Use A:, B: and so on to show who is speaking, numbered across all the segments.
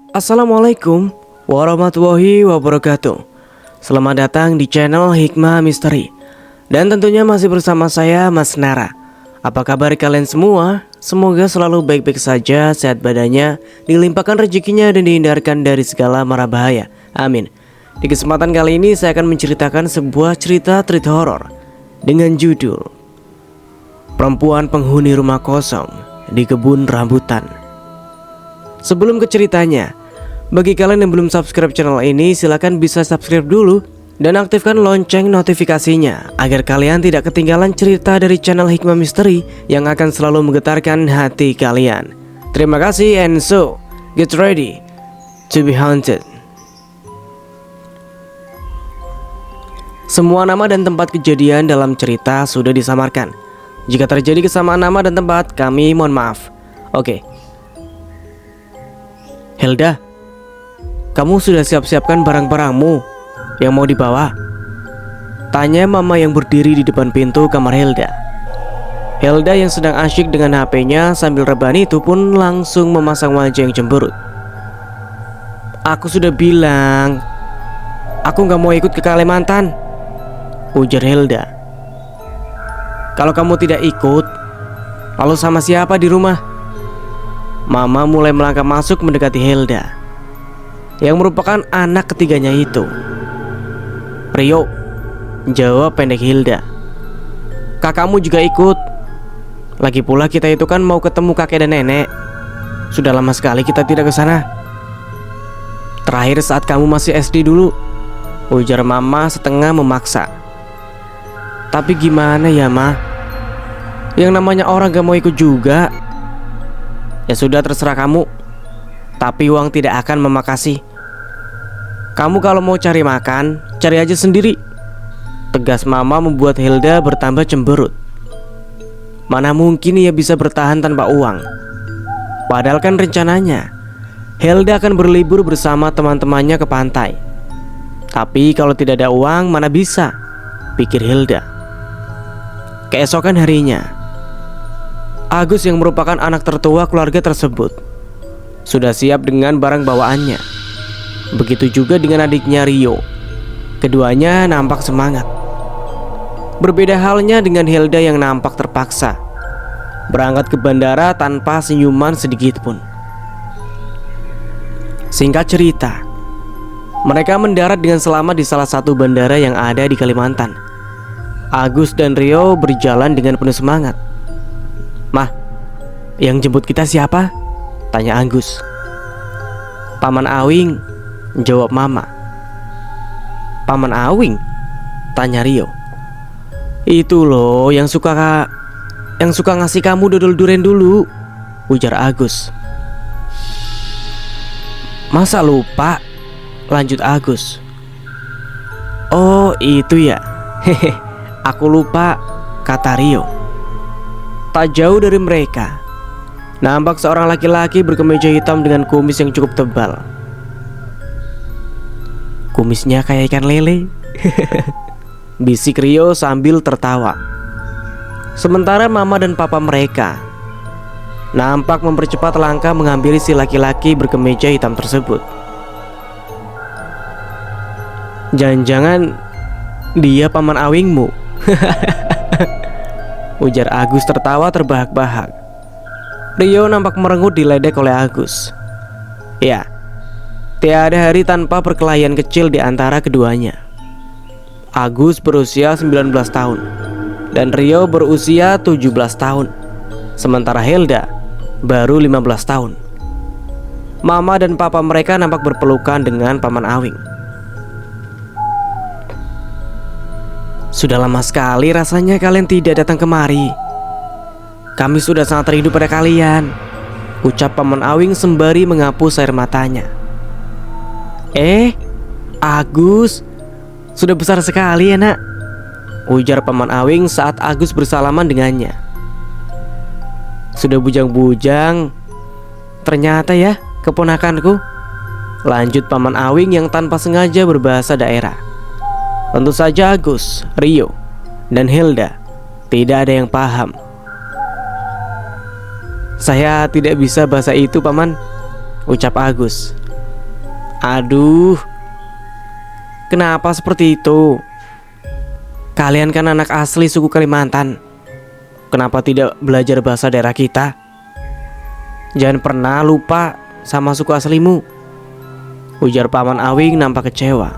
A: Assalamualaikum warahmatullahi wabarakatuh. Selamat datang di channel Hikmah Misteri. Dan tentunya masih bersama saya Mas Nara. Apa kabar kalian semua? Semoga selalu baik-baik saja, sehat badannya, dilimpahkan rezekinya dan dihindarkan dari segala mara bahaya. Amin. Di kesempatan kali ini saya akan menceritakan sebuah cerita horor dengan judul Perempuan Penghuni Rumah Kosong di Kebun Rambutan. Sebelum ke ceritanya, bagi kalian yang belum subscribe channel ini, silahkan bisa subscribe dulu dan aktifkan lonceng notifikasinya agar kalian tidak ketinggalan cerita dari channel Hikmah Misteri yang akan selalu menggetarkan hati kalian. Terima kasih, and so get ready to be haunted. Semua nama dan tempat kejadian dalam cerita sudah disamarkan. Jika terjadi kesamaan nama dan tempat, kami mohon maaf. Oke. Hilda, kamu sudah siap-siapkan barang-barangmu yang mau dibawa? Tanya mama yang berdiri di depan pintu kamar Hilda. Hilda yang sedang asyik dengan HP-nya sambil rebahan itu pun langsung memasang wajah yang cemberut. Aku sudah bilang, aku gak mau ikut ke Kalimantan, ujar Hilda. Kalau kamu tidak ikut, lalu sama siapa di rumah? Mama mulai melangkah masuk mendekati Hilda, yang merupakan anak ketiganya itu. Rio, jawab pendek Hilda. Kakakmu juga ikut. Lagi pula kita itu kan mau ketemu kakek dan nenek. Sudah lama sekali kita tidak ke sana. Terakhir saat kamu masih SD dulu, ujar mama setengah memaksa. Tapi gimana ya ma? Yang namanya orang gak mau ikut juga. Ya sudah, terserah kamu. Tapi uang tidak akan memakasih. Kamu kalau mau cari makan, cari aja sendiri, tegas mama membuat Hilda bertambah cemberut. Mana mungkin ia bisa bertahan tanpa uang? Padahal kan rencananya Hilda akan berlibur bersama teman-temannya ke pantai. Tapi kalau tidak ada uang, mana bisa, pikir Hilda. Keesokan harinya, Agus yang merupakan anak tertua keluarga tersebut sudah siap dengan barang bawaannya. Begitu juga dengan adiknya Rio. Keduanya nampak semangat. Berbeda halnya dengan Hilda yang nampak terpaksa berangkat ke bandara tanpa senyuman sedikit pun. Singkat cerita, mereka mendarat dengan selamat di salah satu bandara yang ada di Kalimantan. Agus dan Rio berjalan dengan penuh semangat. Mah, yang jemput kita siapa? Tanya Agus. Paman Awing, jawab mama. Paman Awing? Tanya Rio. Itu loh yang suka ngasih kamu dodol durian dulu, ujar Agus. Masa lupa? Lanjut Agus. Oh itu ya. Hehe, aku lupa, kata Rio. Tak jauh dari mereka, nampak seorang laki-laki berkemeja hitam dengan kumis yang cukup tebal. Kumisnya kayak ikan lele, bisik Rio sambil tertawa. Sementara mama dan papa mereka nampak mempercepat langkah menghampiri si laki-laki berkemeja hitam tersebut. Jangan-jangan dia paman Awingmu, ujar Agus tertawa terbahak-bahak. Rio nampak merenggut diledek oleh Agus. Ya, tiada hari tanpa perkelahian kecil di antara keduanya. Agus berusia 19 tahun dan Rio berusia 17 tahun. Sementara Hilda baru 15 tahun. Mama dan papa mereka nampak berpelukan dengan paman Awing. Sudah lama sekali rasanya kalian tidak datang kemari. Kami sudah sangat rindu pada kalian, ucap paman Awing sembari menghapus air matanya. Agus, sudah besar sekali ya nak, ujar paman Awing saat Agus bersalaman dengannya. Sudah bujang-bujang, ternyata ya keponakanku, lanjut paman Awing yang tanpa sengaja berbahasa daerah. Tentu saja Agus, Rio, dan Hilda tidak ada yang paham. Saya tidak bisa bahasa itu paman, ucap Agus. Aduh, kenapa seperti itu? Kalian kan anak asli suku Kalimantan. Kenapa tidak belajar bahasa daerah kita? Jangan pernah lupa sama suku aslimu, ujar Paman Awing nampak kecewa.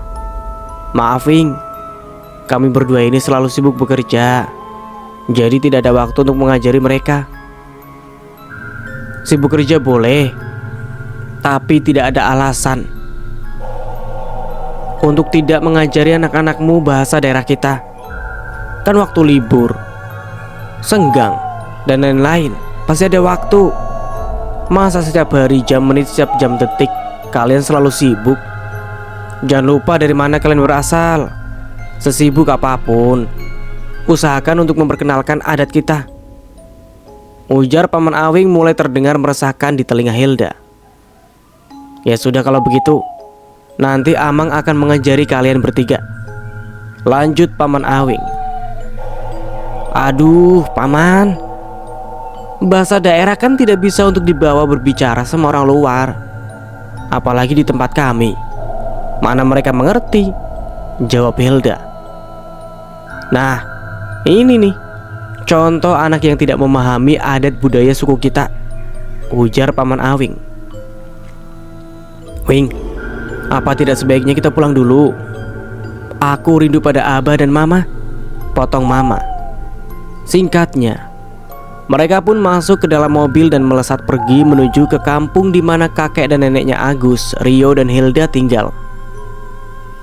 A: Maaf Wing, kami berdua ini selalu sibuk bekerja, jadi tidak ada waktu untuk mengajari mereka. Sibuk kerja boleh, tapi tidak ada alasan untuk tidak mengajari anak-anakmu bahasa daerah kita. Kan waktu libur, senggang, dan lain-lain pasti ada waktu. Masa setiap hari, jam, menit, setiap jam, detik kalian selalu sibuk? Jangan lupa dari mana kalian berasal. Sesibuk apapun, usahakan untuk memperkenalkan adat kita, ujar Paman Awing mulai terdengar meresahkan di telinga Hilda. Ya sudah kalau begitu, nanti Amang akan mengajari kalian bertiga, lanjut Paman Awing. Aduh Paman, bahasa daerah kan tidak bisa untuk dibawa berbicara sama orang luar, apalagi di tempat kami. Mana mereka mengerti, jawab Hilda. Nah, ini nih contoh anak yang tidak memahami adat budaya suku kita, ujar Paman Awing. Wing, apa tidak sebaiknya kita pulang dulu? Aku rindu pada Abah dan Mama, potong Mama. Singkatnya, mereka pun masuk ke dalam mobil dan melesat pergi menuju ke kampung di mana kakek dan neneknya Agus, Rio, dan Hilda tinggal.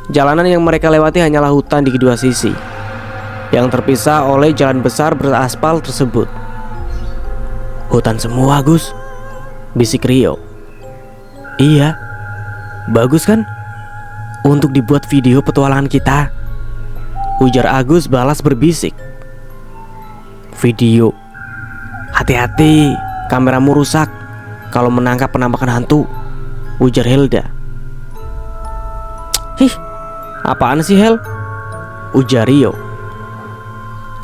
A: Jalanan yang mereka lewati hanyalah hutan di kedua sisi, yang terpisah oleh jalan besar beraspal tersebut. Hutan semua, Gus, bisik Rio. Iya, bagus kan? Untuk dibuat video petualangan kita, ujar Agus balas berbisik. Video? Hati-hati, kameramu rusak kalau menangkap penampakan hantu, ujar Hilda. Hih, apaan sih Hel? Ujar Rio.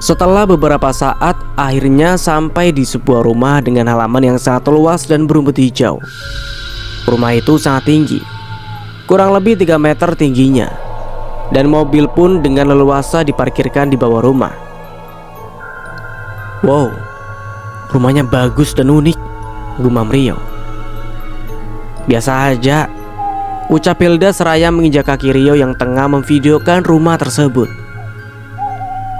A: Setelah beberapa saat, akhirnya sampai di sebuah rumah dengan halaman yang sangat luas dan berumput hijau. Rumah itu sangat tinggi, kurang lebih 3 meter tingginya, dan mobil pun dengan leluasa diparkirkan di bawah rumah. Wow, rumahnya bagus dan unik, gumam Rio. Biasa aja, ucap Hilda seraya menginjak kaki Rio yang tengah memvideokan rumah tersebut.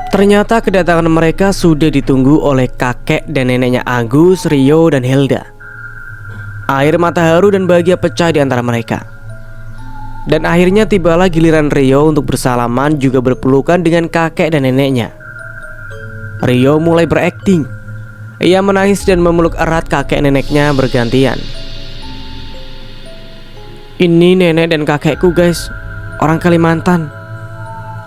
A: Ternyata kedatangan mereka sudah ditunggu oleh kakek dan neneknya Agus, Rio, dan Hilda. Air mata haru dan bahagia pecah di antara mereka. Dan akhirnya tibalah giliran Rio untuk bersalaman juga berpelukan dengan kakek dan neneknya. Rio mulai berakting. Ia menangis dan memeluk erat kakek neneknya bergantian. Ini nenek dan kakekku guys, orang Kalimantan.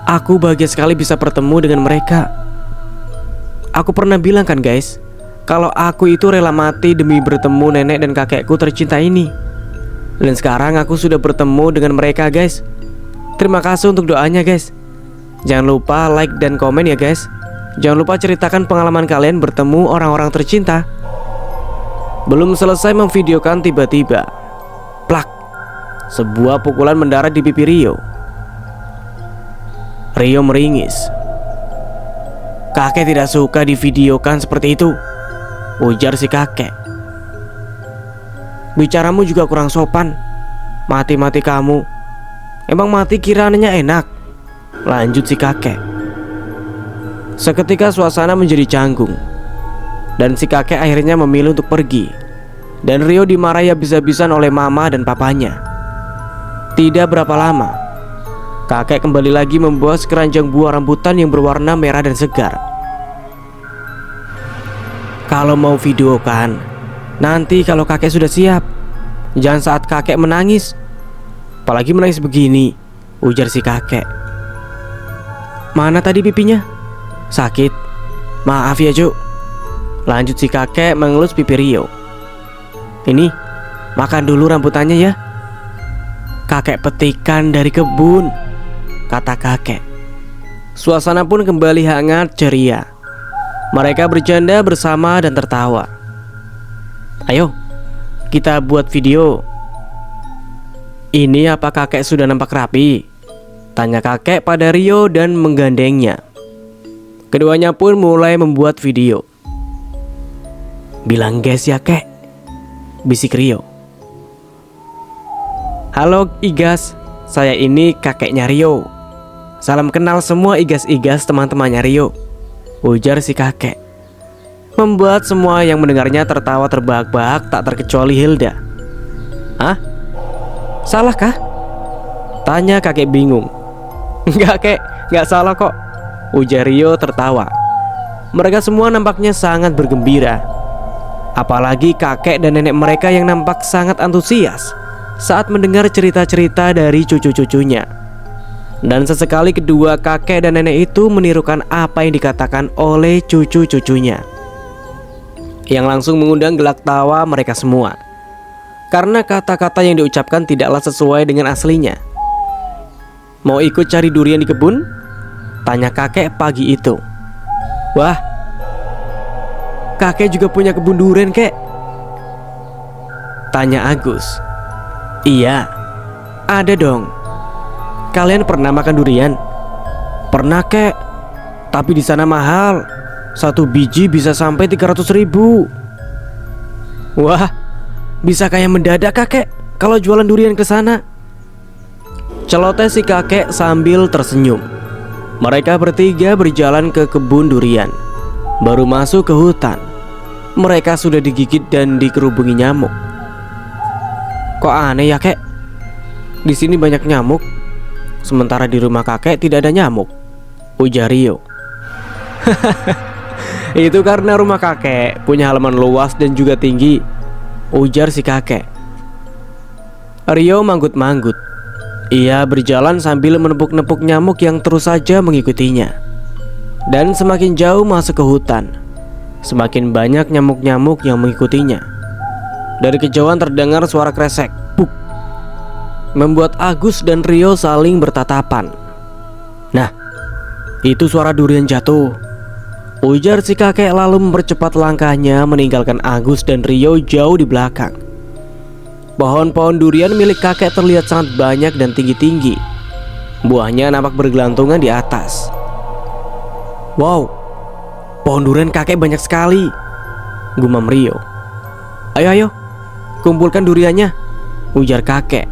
A: Aku bahagia sekali bisa bertemu dengan mereka. Aku pernah bilang kan guys, kalau aku itu rela mati demi bertemu nenek dan kakekku tercinta ini. Dan sekarang aku sudah bertemu dengan mereka guys. Terima kasih untuk doanya guys. Jangan lupa like dan komen ya guys. Jangan lupa ceritakan pengalaman kalian bertemu orang-orang tercinta. Belum selesai memvideokan tiba-tiba, plak, sebuah pukulan mendarat di pipi Rio. Rio meringis. Kakek tidak suka divideokan seperti itu, ujar si kakek. Bicaramu juga kurang sopan. Mati-mati kamu. Emang mati kiranya enak, lanjut si kakek. Seketika suasana menjadi canggung, dan si kakek akhirnya memilih untuk pergi. Dan Rio dimarahi habis-habisan oleh mama dan papanya. Tidak berapa lama, kakek kembali lagi membawa sekeranjang buah rambutan yang berwarna merah dan segar. Kalau mau videokan, nanti kalau kakek sudah siap. Jangan saat kakek menangis. Apalagi menangis begini, ujar si kakek. Mana tadi pipinya? Sakit? Maaf ya Cuk, lanjut si kakek mengelus pipi Rio. Ini, makan dulu rambutannya ya. Kakek petikan dari kebun, kata kakek. Suasana pun kembali hangat ceria. Mereka bercanda bersama dan tertawa. Ayo, kita buat video. Ini apa kakek sudah nampak rapi? Tanya kakek pada Rio dan menggandengnya. Keduanya pun mulai membuat video. Bilang guys ya kek, bisik Rio. Halo Igas, saya ini kakeknya Rio. Salam kenal semua igas-igas teman-temannya Rio, ujar si kakek. Membuat semua yang mendengarnya tertawa terbahak-bahak tak terkecuali Hilda. Hah? Salahkah? Tanya kakek bingung. Enggak kek, enggak salah kok, ujar Rio tertawa. Mereka semua nampaknya sangat bergembira. Apalagi kakek dan nenek mereka yang nampak sangat antusias saat mendengar cerita-cerita dari cucu-cucunya. Dan sesekali kedua kakek dan nenek itu menirukan apa yang dikatakan oleh cucu-cucunya, yang langsung mengundang gelak tawa mereka semua. Karena kata-kata yang diucapkan tidaklah sesuai dengan aslinya. Mau ikut cari durian di kebun? Tanya kakek pagi itu. Wah, kakek juga punya kebun durian kek? Tanya Agus. Iya, ada dong. Kalian pernah makan durian? Pernah kek, tapi di sana mahal. Satu biji bisa sampai 300.000. Wah, bisa kayak mendadak kakek kalau jualan durian ke sana. Celoteh si kakek sambil tersenyum. Mereka bertiga berjalan ke kebun durian. Baru masuk ke hutan, mereka sudah digigit dan dikerubungi nyamuk. Kok aneh ya kek? Di sini banyak nyamuk, sementara di rumah kakek tidak ada nyamuk, ujar Rio. Itu karena rumah kakek punya halaman luas dan juga tinggi, ujar si kakek. Rio manggut-manggut. Ia berjalan sambil menepuk-nepuk nyamuk yang terus saja mengikutinya. Dan semakin jauh masuk ke hutan, semakin banyak nyamuk-nyamuk yang mengikutinya. Dari kejauhan terdengar suara kresek, buk, membuat Agus dan Rio saling bertatapan. Nah, itu suara durian jatuh, ujar si kakek lalu mempercepat langkahnya meninggalkan Agus dan Rio jauh di belakang. Pohon-pohon durian milik kakek terlihat sangat banyak dan tinggi-tinggi. Buahnya nampak bergelantungan di atas. Wow, pohon durian kakek banyak sekali, gumam Rio. Ayo, kumpulkan duriannya, ujar kakek.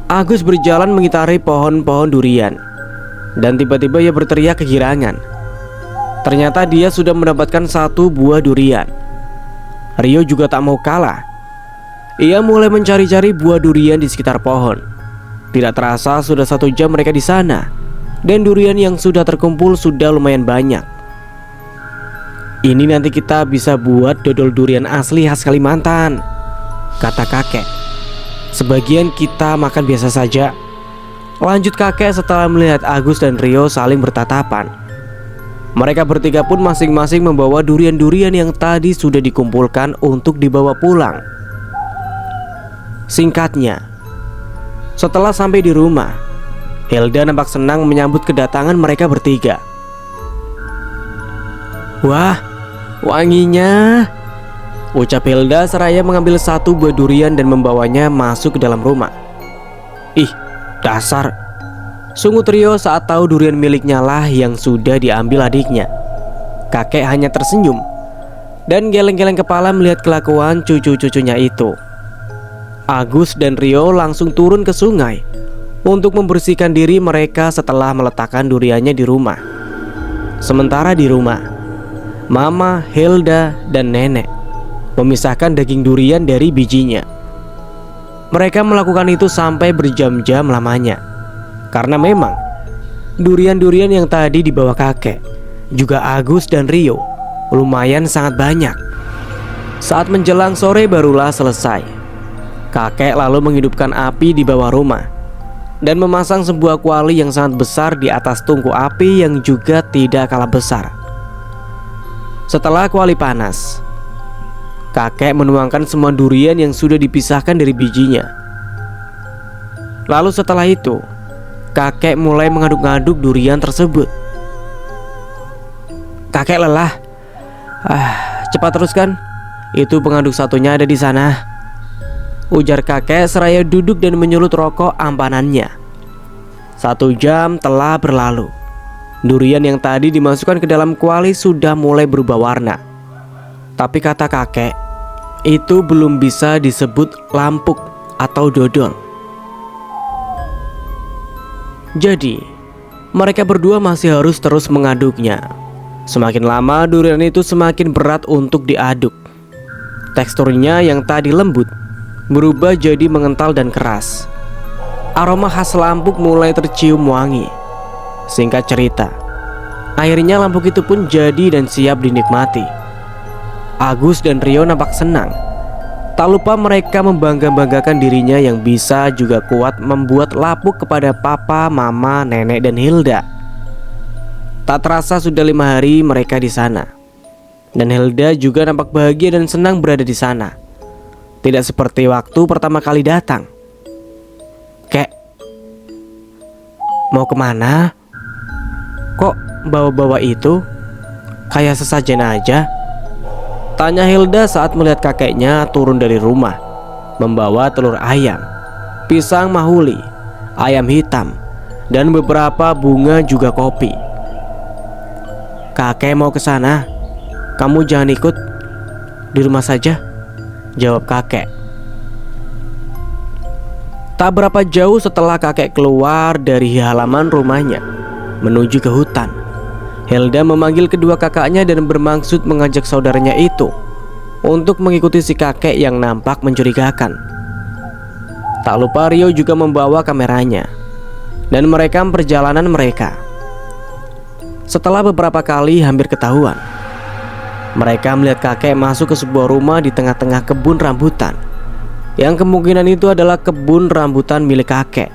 A: Agus berjalan mengitari pohon-pohon durian. Dan tiba-tiba ia berteriak kegirangan. Ternyata dia sudah mendapatkan satu buah durian. Rio juga tak mau kalah. Ia mulai mencari-cari buah durian di sekitar pohon. Tidak terasa sudah 1 jam mereka di sana, dan durian yang sudah terkumpul sudah lumayan banyak. Ini nanti kita bisa buat dodol durian asli khas Kalimantan, kata kakek. Sebagian kita makan biasa saja, lanjut kakek setelah melihat Agus dan Rio saling bertatapan. Mereka bertiga pun masing-masing membawa durian-durian yang tadi sudah dikumpulkan untuk dibawa pulang. Singkatnya, setelah sampai di rumah, Hilda nampak senang menyambut kedatangan mereka bertiga. Wah, wanginya, ucap Hilda seraya mengambil satu buah durian dan membawanya masuk ke dalam rumah. Ih, dasar, sungut Rio saat tahu durian miliknya lah yang sudah diambil adiknya. Kakek hanya tersenyum dan geleng-geleng kepala melihat kelakuan cucu-cucunya itu. Agus dan Rio langsung turun ke sungai untuk membersihkan diri mereka setelah meletakkan duriannya di rumah. Sementara di rumah, Mama, Hilda, dan Nenek memisahkan daging durian dari bijinya. Mereka melakukan itu sampai berjam-jam lamanya, karena memang durian-durian yang tadi dibawa kakek, juga Agus dan Rio, lumayan sangat banyak. Saat menjelang sore barulah selesai. Kakek lalu menghidupkan api di bawah rumah dan memasang sebuah kuali yang sangat besar di atas tungku api yang juga tidak kalah besar. Setelah kuali panas, kakek menuangkan semua durian yang sudah dipisahkan dari bijinya. Lalu setelah itu, kakek mulai mengaduk-aduk durian tersebut. Kakek lelah. Cepat teruskan. Itu pengaduk satunya ada di sana, ujar kakek seraya duduk dan menyulut rokok ampanannya. 1 jam telah berlalu. Durian yang tadi dimasukkan ke dalam kuali sudah mulai berubah warna. Tapi kata kakek, itu belum bisa disebut lampuk atau dodol. Jadi, mereka berdua masih harus terus mengaduknya. Semakin lama durian itu semakin berat untuk diaduk. Teksturnya yang tadi lembut berubah jadi mengental dan keras. Aroma khas lampuk mulai tercium wangi. Singkat cerita, akhirnya lampuk itu pun jadi dan siap dinikmati. Agus dan Rio nampak senang. Tak lupa mereka membangga-banggakan dirinya yang bisa juga kuat membuat lapuk kepada papa, mama, nenek, dan Hilda. Tak terasa sudah 5 hari mereka di sana. Dan Hilda juga nampak bahagia dan senang berada di sana. Tidak seperti waktu pertama kali datang. Kek, mau kemana? Kok bawa-bawa itu? Kayak sesajen aja. Tanya Hilda saat melihat kakeknya turun dari rumah, membawa telur ayam, pisang mahuli, ayam hitam, dan beberapa bunga juga kopi. Kakek mau ke sana. Kamu jangan ikut. Di rumah saja, jawab kakek. Tak berapa jauh setelah kakek keluar dari halaman rumahnya menuju ke hutan, Hilda memanggil kedua kakaknya dan bermaksud mengajak saudaranya itu untuk mengikuti si kakek yang nampak mencurigakan. Tak lupa Rio juga membawa kameranya, dan merekam perjalanan mereka. Setelah beberapa kali hampir ketahuan, mereka melihat kakek masuk ke sebuah rumah di tengah-tengah kebun rambutan, yang kemungkinan itu adalah kebun rambutan milik kakek.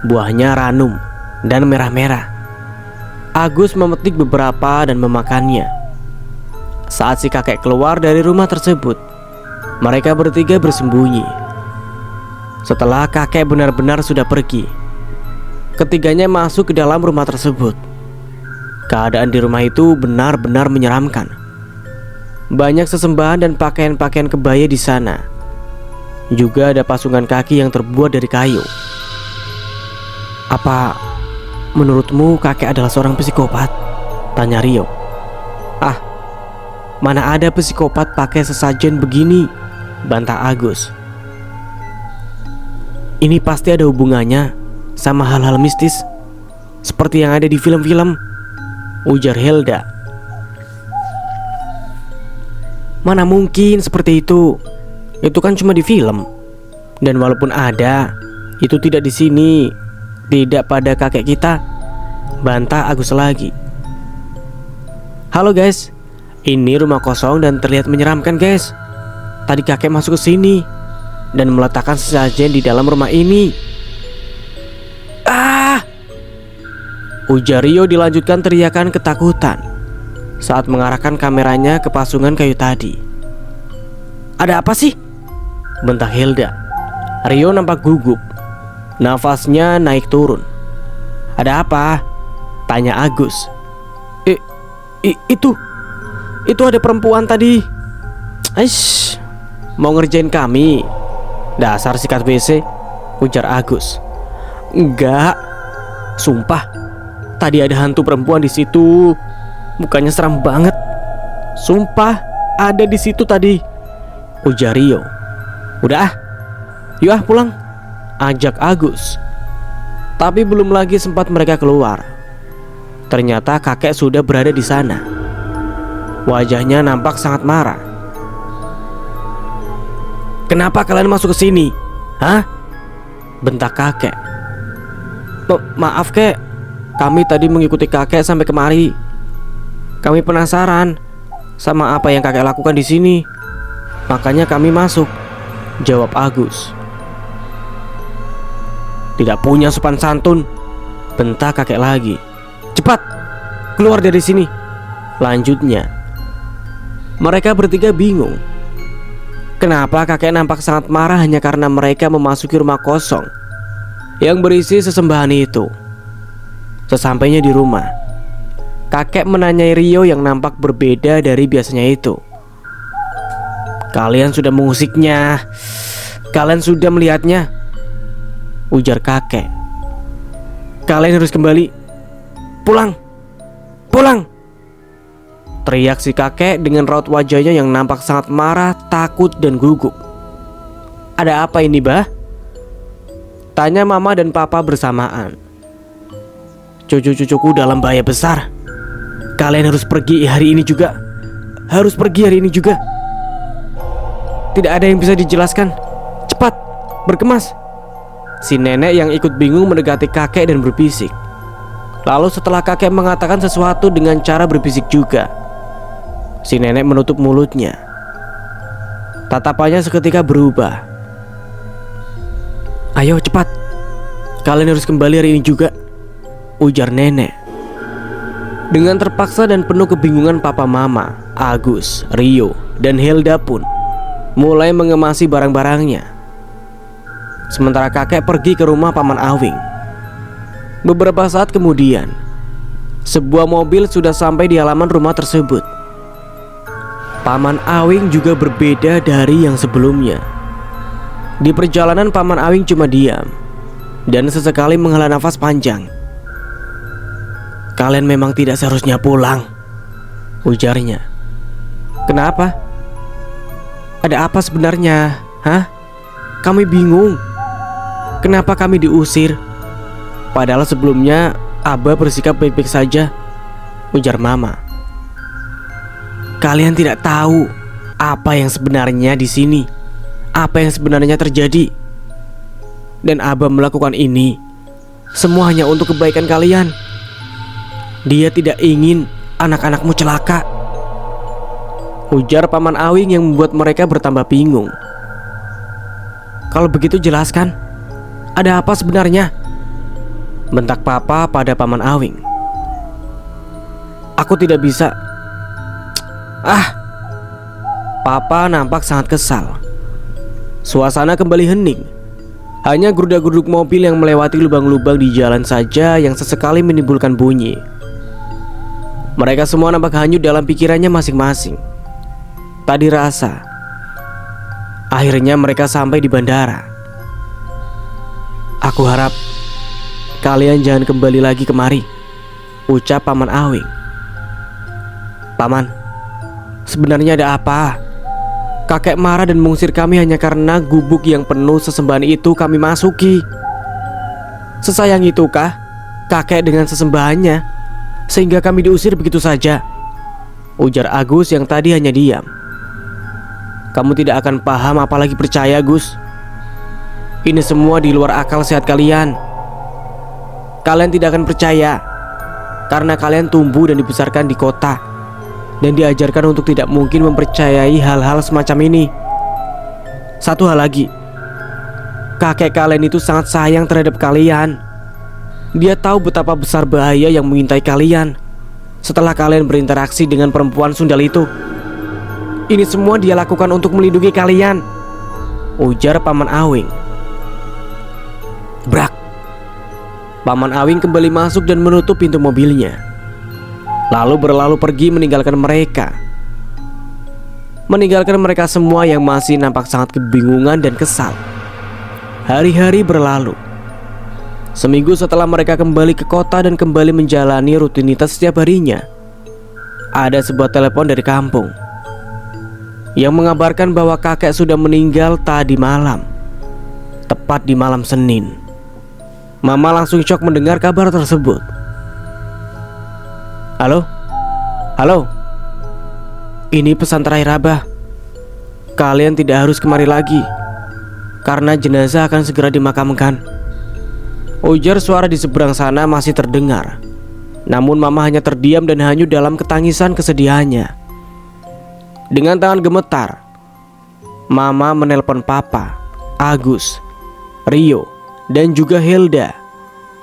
A: Buahnya ranum dan merah-merah. Agus memetik beberapa dan memakannya. Saat si kakek keluar dari rumah tersebut, mereka bertiga bersembunyi. Setelah kakek benar-benar sudah pergi, ketiganya masuk ke dalam rumah tersebut. Keadaan di rumah itu benar-benar menyeramkan. Banyak sesembahan dan pakaian-pakaian kebaya di sana. Juga ada pasungan kaki yang terbuat dari kayu. Apa menurutmu kakek adalah seorang psikopat? Tanya Rio. Ah, mana ada psikopat pakai sesajen begini, bantah Agus. Ini pasti ada hubungannya sama hal-hal mistis, seperti yang ada di film-film, ujar Hilda. Mana mungkin seperti itu? Itu kan cuma di film. Dan walaupun ada, itu tidak di sini. Tidak pada kakek kita, bantah Agus lagi. Halo guys, ini rumah kosong dan terlihat menyeramkan guys. Tadi kakek masuk ke sini dan meletakkan sesajen di dalam rumah ini. Ah! Ujar Rio dilanjutkan teriakan ketakutan saat mengarahkan kameranya ke pasungan kayu tadi. Ada apa sih? Bentak Hilda. Rio nampak gugup. Nafasnya naik turun. Ada apa? Tanya Agus. Itu ada perempuan tadi. Aish, mau ngerjain kami. Dasar sikat WC, ujar Agus. Enggak, sumpah. Tadi ada hantu perempuan di situ. Mukanya seram banget. Sumpah, ada di situ tadi, ujar Rio. Udah ah, yuk ah pulang, ajak Agus. Tapi belum lagi sempat mereka keluar, ternyata kakek sudah berada di sana. Wajahnya nampak sangat marah. Kenapa kalian masuk ke sini? Hah? Bentak kakek. Maaf kek, kami tadi mengikuti kakek sampai kemari. Kami penasaran sama apa yang kakek lakukan di sini. Makanya kami masuk, jawab Agus. Tidak punya sopan santun, bentak kakek lagi. Cepat, keluar dari sini, lanjutnya. Mereka bertiga bingung. Kenapa kakek nampak sangat marah hanya karena mereka memasuki rumah kosong yang berisi sesembahan itu. Sesampainya di rumah, kakek menanyai Rio yang nampak berbeda dari biasanya itu. Kalian sudah mengusiknya. Kalian sudah melihatnya, ujar kakek. Kalian harus kembali. Pulang, pulang, teriak si kakek dengan raut wajahnya yang nampak sangat marah, takut, dan gugup. Ada apa ini, Bah? Tanya mama dan papa bersamaan. Cucu-cucuku dalam bahaya besar. Kalian harus pergi hari ini juga. Harus pergi hari ini juga. Tidak ada yang bisa dijelaskan. Cepat, berkemas. Si nenek yang ikut bingung mendekati kakek dan berbisik. Lalu setelah kakek mengatakan sesuatu dengan cara berbisik juga, si nenek menutup mulutnya. Tatapannya seketika berubah. Ayo cepat, kalian harus kembali hari ini juga, ujar nenek. Dengan terpaksa dan penuh kebingungan, papa mama, Agus, Rio, dan Hilda pun mulai mengemasi barang-barangnya. Sementara kakek pergi ke rumah paman Awing. Beberapa saat kemudian, sebuah mobil sudah sampai di halaman rumah tersebut. Paman Awing juga berbeda dari yang sebelumnya. Di perjalanan paman Awing cuma diam dan sesekali menghela nafas panjang. Kalian memang tidak seharusnya pulang, ujarnya. Kenapa? Ada apa sebenarnya? Hah? Kami bingung. Kenapa kami diusir? Padahal sebelumnya Abah bersikap baik-baik saja, ujar mama. Kalian tidak tahu apa yang sebenarnya di sini. Apa yang sebenarnya terjadi. Dan Abah melakukan ini semua hanya untuk kebaikan kalian. Dia tidak ingin anak-anakmu celaka, ujar paman Awing yang membuat mereka bertambah bingung. Kalau begitu jelaskan, ada apa sebenarnya? Bentak papa pada paman Awing. Aku tidak bisa. Papa nampak sangat kesal. Suasana kembali hening. Hanya gerudak-geruduk mobil yang melewati lubang-lubang di jalan saja yang sesekali menimbulkan bunyi. Mereka semua nampak hanyut dalam pikirannya masing-masing. Tak dirasa, akhirnya mereka sampai di bandara. Aku harap kalian jangan kembali lagi kemari, ucap paman Awing. Paman, sebenarnya ada apa? Kakek marah dan mengusir kami hanya karena gubuk yang penuh sesembahan itu kami masuki. Sesayang itukah kakek dengan sesembahannya sehingga kami diusir begitu saja, ujar Agus yang tadi hanya diam. Kamu tidak akan paham apalagi percaya, Gus. Ini semua di luar akal sehat kalian. Kalian tidak akan percaya karena kalian tumbuh dan dibesarkan di kota dan diajarkan untuk tidak mungkin mempercayai hal-hal semacam ini. Satu hal lagi, kakek kalian itu sangat sayang terhadap kalian. Dia tahu betapa besar bahaya yang mengintai kalian setelah kalian berinteraksi dengan perempuan sundal itu. Ini semua dia lakukan untuk melindungi kalian, ujar paman Awing. Brak. Paman Awing kembali masuk dan menutup pintu mobilnya, lalu berlalu pergi meninggalkan mereka. Meninggalkan mereka semua yang masih nampak sangat kebingungan dan kesal. Hari-hari berlalu. Seminggu setelah mereka kembali ke kota dan kembali menjalani rutinitas setiap harinya, ada sebuah telepon dari kampung yang mengabarkan bahwa kakek sudah meninggal tadi malam, tepat di malam Senin. Mama langsung syok mendengar kabar tersebut. Halo? Halo? Ini pesan terakhir Abah. Kalian tidak harus kemari lagi karena jenazah akan segera dimakamkan, ujar suara di seberang sana masih terdengar. Namun mama hanya terdiam dan hanyut dalam ketangisan kesedihannya. Dengan tangan gemetar, mama menelpon papa, Agus, Rio, dan juga Hilda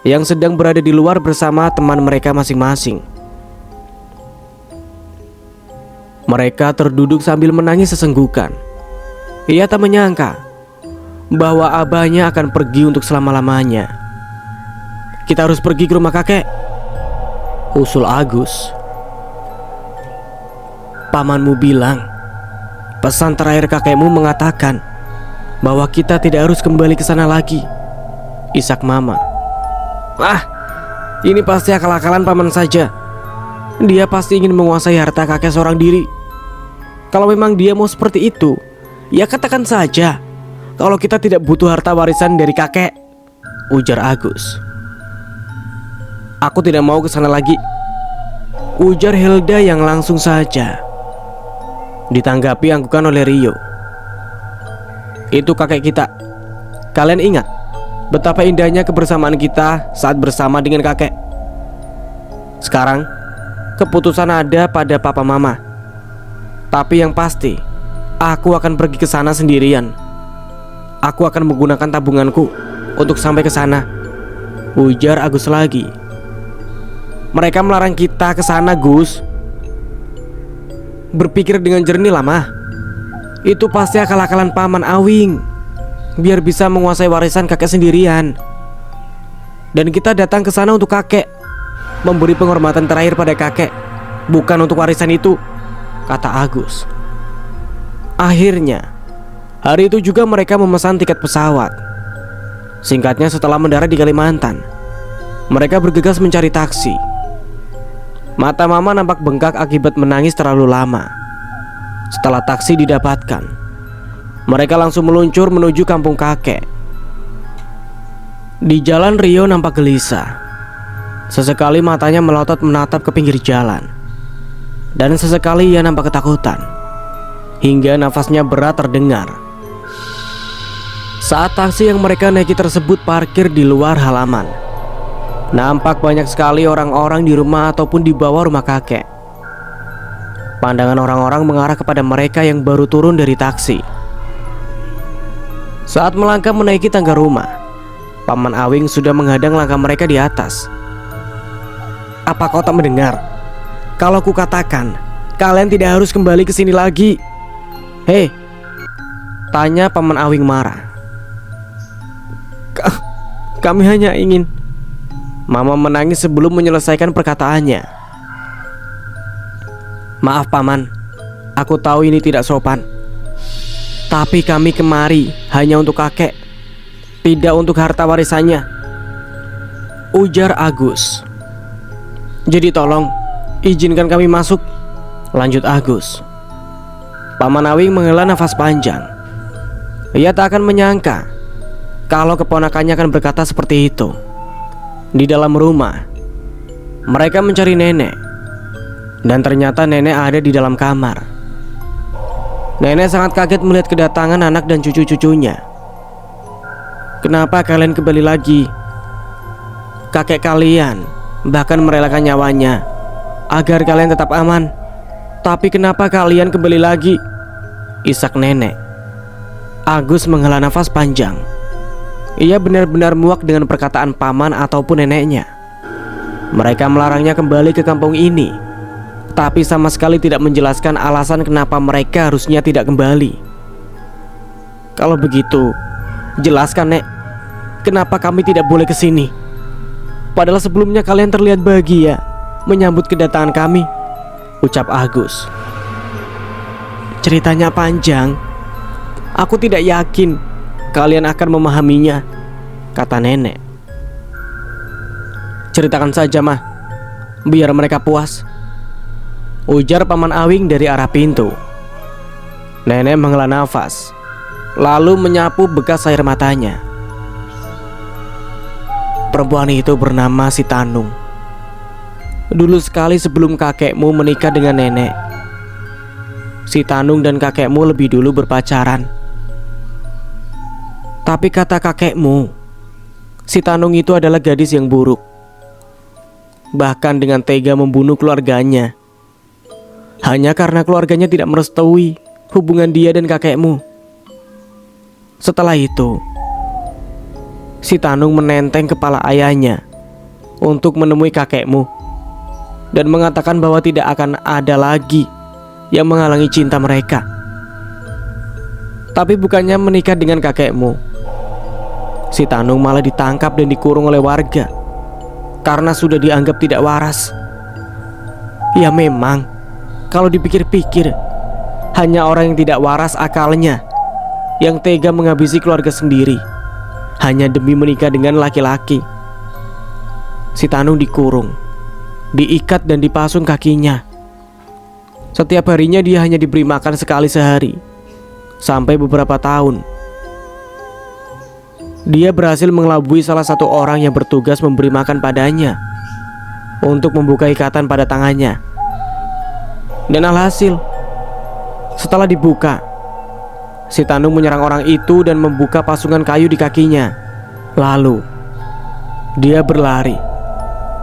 A: yang sedang berada di luar bersama teman mereka masing-masing. Mereka terduduk sambil menangis sesenggukan. Ia tak menyangka bahwa abahnya akan pergi untuk selama-lamanya. Kita harus pergi ke rumah kakek, usul Agus. Pamanmu bilang pesan terakhir kakekmu mengatakan bahwa kita tidak harus kembali ke sana lagi, isak Mama. Ini pasti akal-akalan paman saja. Dia pasti ingin menguasai harta kakek seorang diri. Kalau memang dia mau seperti itu, ya katakan saja kalau kita tidak butuh harta warisan dari kakek, ujar Agus. Aku tidak mau ke sana lagi, ujar Hilda yang langsung saja. Ditanggapi anggukan oleh Rio. Itu kakek kita. Kalian ingat betapa indahnya kebersamaan kita saat bersama dengan kakek. Sekarang keputusan ada pada papa mama. Tapi yang pasti, aku akan pergi ke sana sendirian. Aku akan menggunakan tabunganku untuk sampai ke sana, ujar Agus lagi. Mereka melarang kita ke sana, Gus. Berpikir dengan jernih lah, Mah. Itu pasti akal-akalan paman Awing, biar bisa menguasai warisan kakek sendirian. Dan kita datang ke sana untuk kakek, memberi penghormatan terakhir pada kakek, bukan untuk warisan itu, kata Agus. Akhirnya hari itu juga mereka memesan tiket pesawat. Singkatnya, setelah mendarat di Kalimantan, mereka bergegas mencari taksi. Mata Mama nampak bengkak akibat menangis terlalu lama. Setelah taksi didapatkan, mereka langsung meluncur menuju kampung kakek. Di jalan, Rio nampak gelisah. Sesekali matanya melotot menatap ke pinggir jalan, dan sesekali ia nampak ketakutan, hingga nafasnya berat terdengar. Saat taksi yang mereka naiki tersebut parkir di luar halaman, nampak banyak sekali orang-orang di rumah ataupun di bawah rumah kakek. Pandangan orang-orang mengarah kepada mereka yang baru turun dari taksi. Saat melangkah menaiki tangga rumah, Paman Awing sudah menghadang langkah mereka di atas. Apa kau tak mendengar? Kalau kukatakan, kalian tidak harus kembali ke sini lagi. Hei, tanya Paman Awing marah. Kami hanya ingin. Mama menangis sebelum menyelesaikan perkataannya. Maaf Paman, aku tahu ini tidak sopan. Tapi kami kemari hanya untuk kakek, tidak untuk harta warisannya, ujar Agus. Jadi tolong izinkan kami masuk, lanjut Agus. Paman Awing menghela nafas panjang. Ia tak akan menyangka kalau keponakannya akan berkata seperti itu. Di dalam rumah, mereka mencari nenek, dan ternyata nenek ada di dalam kamar. Nenek sangat kaget melihat kedatangan anak dan cucu-cucunya. Kenapa kalian kembali lagi? Kakek kalian bahkan merelakan nyawanya agar kalian tetap aman. Tapi kenapa kalian kembali lagi? Isak nenek. Agus menghela nafas panjang. Ia benar-benar muak dengan perkataan paman ataupun neneknya. Mereka melarangnya kembali ke kampung ini, tapi sama sekali tidak menjelaskan alasan kenapa mereka harusnya tidak kembali. Kalau begitu, jelaskan Nek, kenapa kami tidak boleh ke sini? Padahal sebelumnya kalian terlihat bahagia menyambut kedatangan kami, ucap Agus. Ceritanya panjang. Aku tidak yakin kalian akan memahaminya, kata nenek. Ceritakan saja Mah, biar mereka puas, ujar Paman Awing dari arah pintu. Nenek menghela nafas, lalu menyapu bekas air matanya. Perempuan itu bernama Si Tanung. Dulu sekali sebelum kakekmu menikah dengan nenek, Si Tanung dan kakekmu lebih dulu berpacaran. Tapi kata kakekmu, Si Tanung itu adalah gadis yang buruk, bahkan dengan tega membunuh keluarganya, hanya karena keluarganya tidak merestui hubungan dia dan kakekmu. Setelah itu, Si Tanung menenteng kepala ayahnya untuk menemui kakekmu dan mengatakan bahwa tidak akan ada lagi yang menghalangi cinta mereka. Tapi bukannya menikah dengan kakekmu, Si Tanung malah ditangkap dan dikurung oleh warga karena sudah dianggap tidak waras. Ya memang, kalau dipikir-pikir, hanya orang yang tidak waras akalnya yang tega menghabisi keluarga sendiri hanya demi menikah dengan laki-laki. Si Tanung dikurung, diikat dan dipasung kakinya. Setiap harinya dia hanya diberi makan sekali sehari, sampai beberapa tahun. Dia berhasil mengelabui salah satu orang yang bertugas memberi makan padanya untuk membuka ikatan pada tangannya. Dan alhasil, setelah dibuka, si Tanung menyerang orang itu dan membuka pasungan kayu di kakinya. Lalu, dia berlari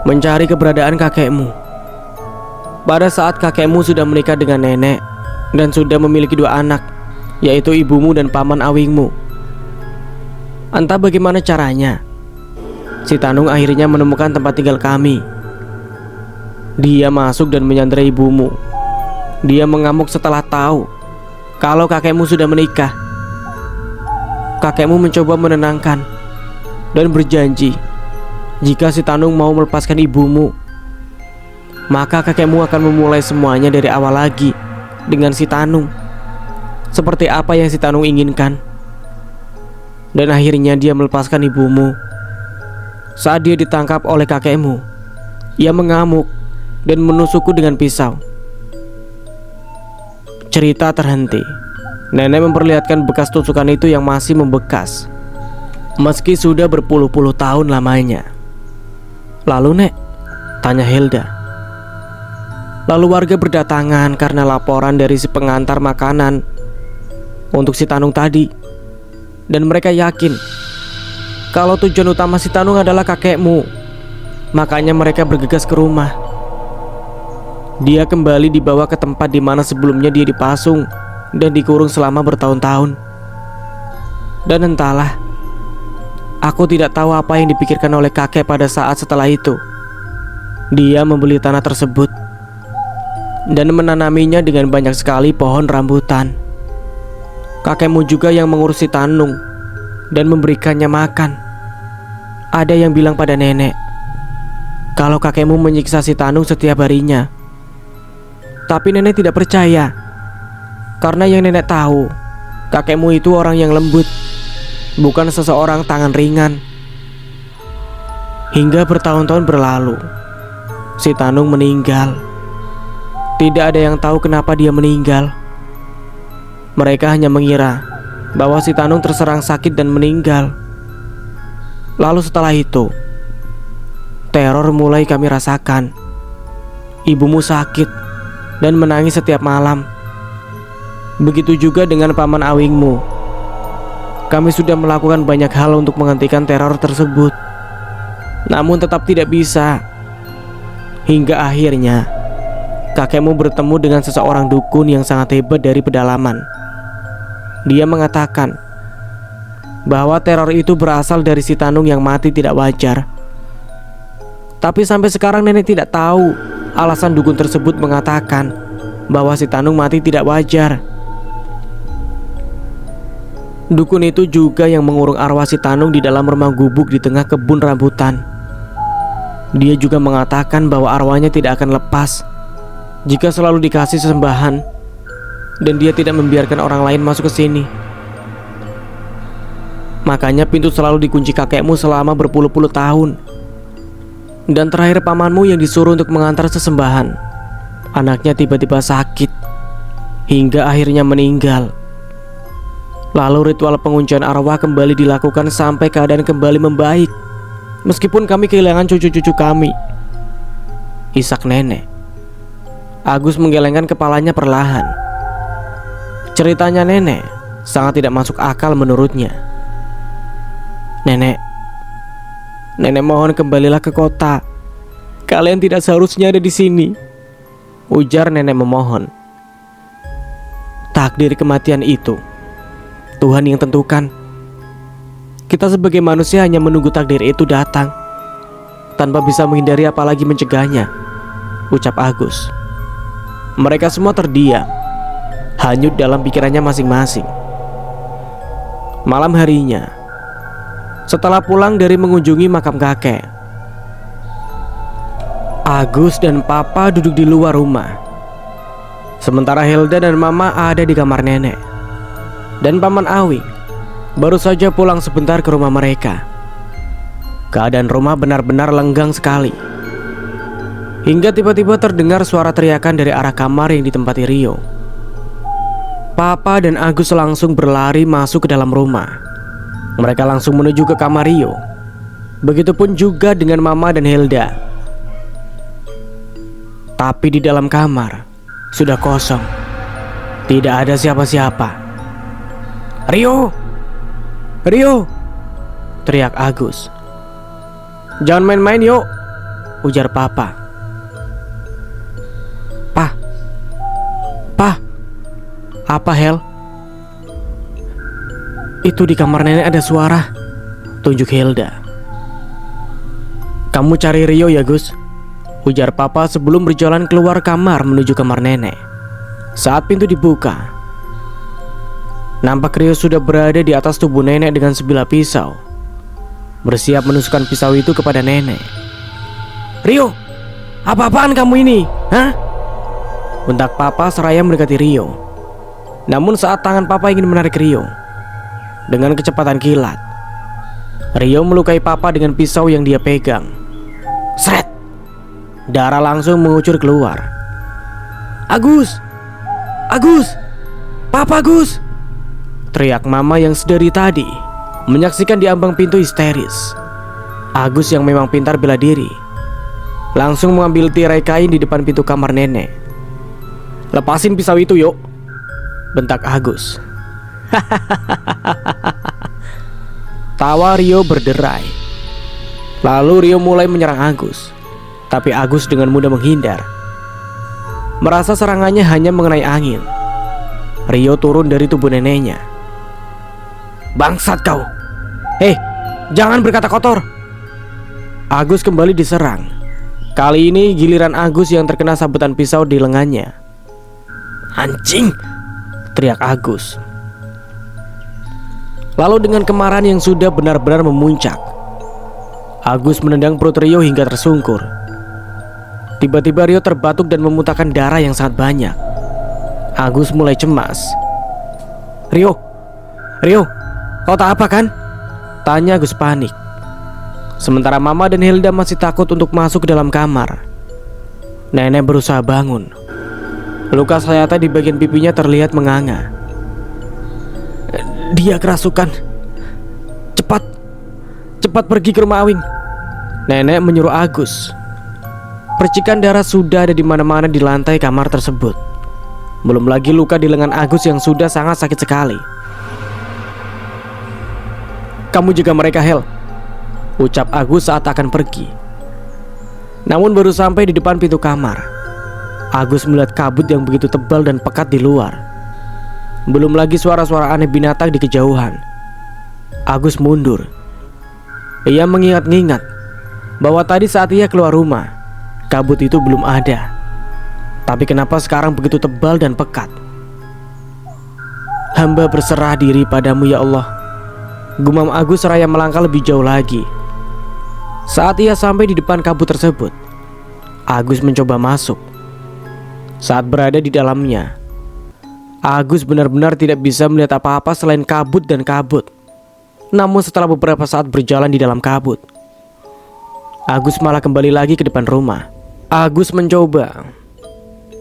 A: mencari keberadaan kakekmu. Pada saat kakekmu sudah menikah dengan nenek dan sudah memiliki 2 anak, yaitu ibumu dan paman awingmu. Entah bagaimana caranya, si Tanung akhirnya menemukan tempat tinggal kami. Dia masuk dan menyandera ibumu. Dia mengamuk setelah tahu kalau kakekmu sudah menikah. Kakekmu mencoba menenangkan dan berjanji jika si Tanung mau melepaskan ibumu, maka kakekmu akan memulai semuanya dari awal lagi dengan si Tanung, seperti apa yang si Tanung inginkan. Dan akhirnya dia melepaskan ibumu. Saat dia ditangkap oleh kakekmu, ia mengamuk dan menusukku dengan pisau. Cerita terhenti. Nenek memperlihatkan bekas tusukan itu yang masih membekas, meski sudah berpuluh-puluh tahun lamanya. "Lalu, Nek?" tanya Hilda. Lalu warga berdatangan karena laporan dari si pengantar makanan untuk si Tanung tadi. Dan mereka yakin kalau tujuan utama si Tanung adalah kakekmu. Makanya mereka bergegas ke rumah. Dia kembali dibawa ke tempat di mana sebelumnya dia dipasung dan dikurung selama bertahun-tahun. Dan entahlah, aku tidak tahu apa yang dipikirkan oleh kakek pada saat setelah itu. Dia membeli tanah tersebut dan menanaminya dengan banyak sekali pohon rambutan. Kakekmu juga yang mengurusi Tanung dan memberikannya makan. Ada yang bilang pada nenek kalau kakekmu menyiksa si Tanung setiap harinya. Tapi nenek tidak percaya, karena yang nenek tahu, kakekmu itu orang yang lembut, bukan seseorang tangan ringan. Hingga bertahun-tahun berlalu, si Tanung meninggal. Tidak ada yang tahu kenapa dia meninggal. Mereka hanya mengira bahwa si Tanung terserang sakit dan meninggal. Lalu setelah itu, teror mulai kami rasakan. Ibumu sakit dan menangis setiap malam. Begitu juga dengan paman awingmu. Kami sudah melakukan banyak hal untuk menghentikan teror tersebut, namun tetap tidak bisa. Hingga akhirnya kakekmu bertemu dengan seseorang dukun yang sangat hebat dari pedalaman. Dia mengatakan bahwa teror itu berasal dari si Tanung yang mati tidak wajar. Tapi sampai sekarang nenek tidak tahu alasan dukun tersebut mengatakan bahwa si Tanung mati tidak wajar. Dukun itu juga yang mengurung arwah si Tanung di dalam rumah gubuk di tengah kebun rambutan. Dia juga mengatakan bahwa arwahnya tidak akan lepas jika selalu dikasih sesembahan, dan dia tidak membiarkan orang lain masuk ke sini. Makanya pintu selalu dikunci kakekmu selama berpuluh-puluh tahun. Dan terakhir pamanmu yang disuruh untuk mengantar sesembahan, anaknya tiba-tiba sakit hingga akhirnya meninggal. Lalu ritual penguncian arwah kembali dilakukan sampai keadaan kembali membaik, meskipun kami kehilangan cucu-cucu kami. Isak nenek. Agus menggelengkan kepalanya perlahan. Ceritanya nenek sangat tidak masuk akal menurutnya. Nenek mohon kembalilah ke kota. Kalian tidak seharusnya ada di sini, ujar nenek memohon. Takdir kematian itu Tuhan yang tentukan. Kita sebagai manusia hanya menunggu takdir itu datang tanpa bisa menghindari apalagi mencegahnya, ucap Agus. Mereka semua terdiam, hanyut dalam pikirannya masing-masing. Malam harinya, setelah pulang dari mengunjungi makam kakek, Agus dan Papa duduk di luar rumah, sementara Hilda dan Mama ada di kamar nenek. Dan Paman Awing baru saja pulang sebentar ke rumah mereka. Keadaan rumah benar-benar lenggang sekali. Hingga tiba-tiba terdengar suara teriakan dari arah kamar yang ditempati Rio. Papa dan Agus langsung berlari masuk ke dalam rumah. Mereka langsung menuju ke kamar Rio. Begitupun juga dengan Mama dan Hilda. Tapi di dalam kamar sudah kosong. Tidak ada siapa-siapa. "Rio! Rio!" teriak Agus. "Jangan main-main yuk," ujar Papa. "Pa, apa Hel?" "Itu di kamar nenek ada suara," tunjuk Hilda. "Kamu cari Rio ya Gus," ujar Papa sebelum berjalan keluar kamar menuju kamar nenek. Saat pintu dibuka, nampak Rio sudah berada di atas tubuh nenek dengan sebilah pisau, bersiap menusukkan pisau itu kepada nenek. "Rio, apa-apaan kamu ini? Hah?" bentak Papa seraya mendekati Rio. Namun saat tangan Papa ingin menarik Rio, dengan kecepatan kilat, Rio melukai Papa dengan pisau yang dia pegang. Sret! Darah langsung mengucur keluar. "Agus! Agus! Papa Agus!" teriak Mama yang sedari tadi menyaksikan di ambang pintu histeris. Agus yang memang pintar bela diri langsung mengambil tirai kain di depan pintu kamar nenek. "Lepasin pisau itu yuk," bentak Agus. Tawa Rio berderai. Lalu Rio mulai menyerang Agus. Tapi Agus dengan mudah menghindar. Merasa serangannya hanya mengenai angin, Rio turun dari tubuh neneknya. "Bangsat kau! Jangan berkata kotor!" Agus kembali diserang. Kali ini giliran Agus yang terkena sabetan pisau di lengannya. "Anjing!" teriak Agus. Lalu dengan kemarahan yang sudah benar-benar memuncak, Agus menendang perut Rio hingga tersungkur. Tiba-tiba Rio terbatuk dan memuntahkan darah yang sangat banyak. Agus mulai cemas. Rio, kau tak apa kan?" tanya Agus panik. Sementara Mama dan Hilda masih takut untuk masuk ke dalam kamar. Nenek berusaha bangun. Luka sayatan di bagian pipinya terlihat menganga. "Dia kerasukan. Cepat pergi ke rumah Awing," nenek menyuruh Agus. Percikan darah sudah ada di mana-mana di lantai kamar tersebut. Belum lagi luka di lengan Agus yang sudah sangat sakit sekali. "Kamu jaga mereka, Hel," ucap Agus saat akan pergi. Namun baru sampai di depan pintu kamar, Agus melihat kabut yang begitu tebal dan pekat di luar. Belum lagi suara-suara aneh binatang di kejauhan. Agus mundur. Ia mengingat-ingat bahwa tadi saat ia keluar rumah, kabut itu belum ada. Tapi kenapa sekarang begitu tebal dan pekat? "Hamba berserah diri padamu ya Allah," gumam Agus seraya melangkah lebih jauh lagi. Saat ia sampai di depan kabut tersebut, Agus mencoba masuk. Saat berada di dalamnya, Agus benar-benar tidak bisa melihat apa-apa selain kabut dan kabut. Namun setelah beberapa saat berjalan di dalam kabut, Agus malah kembali lagi ke depan rumah. Agus mencoba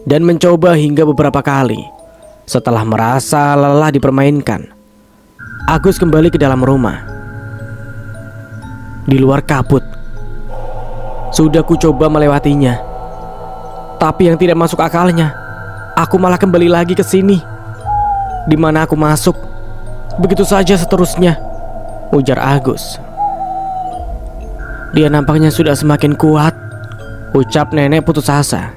A: dan mencoba hingga beberapa kali. Setelah merasa lelah dipermainkan, Agus kembali ke dalam rumah. Di luar kabut, sudah ku coba melewatinya, tapi yang tidak masuk akalnya, aku malah kembali lagi ke sini. Di mana aku masuk, begitu saja seterusnya, ujar Agus. Dia nampaknya sudah semakin kuat, ucap nenek putus asa.